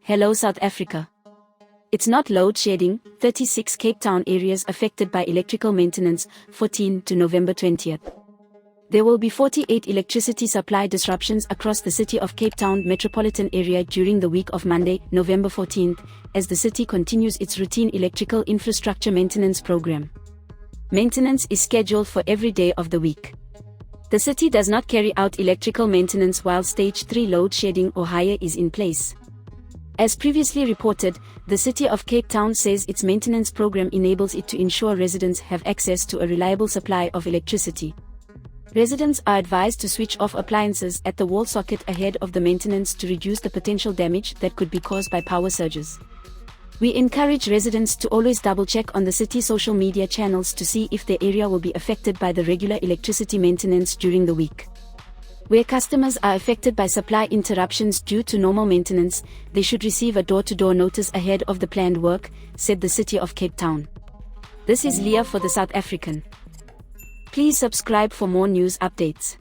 Hello South Africa. It's not load shedding, 36 Cape Town areas affected by electrical maintenance, 14 to November 20th. There will be 48 electricity supply disruptions across the city of Cape Town metropolitan area during the week of Monday, November 14th, as the city continues its routine electrical infrastructure maintenance program. Maintenance is scheduled for every day of the week. The city does not carry out electrical maintenance while stage 3 load shedding or higher is in place. As previously reported, the City of Cape Town says its maintenance program enables it to ensure residents have access to a reliable supply of electricity. Residents are advised to switch off appliances at the wall socket ahead of the maintenance to reduce the potential damage that could be caused by power surges. We encourage residents to always double-check on the city social media channels to see if their area will be affected by the regular electricity maintenance during the week. Where customers are affected by supply interruptions due to normal maintenance, they should receive a door-to-door notice ahead of the planned work, said the City of Cape Town. This is Leah for the South African. Please subscribe for more news updates.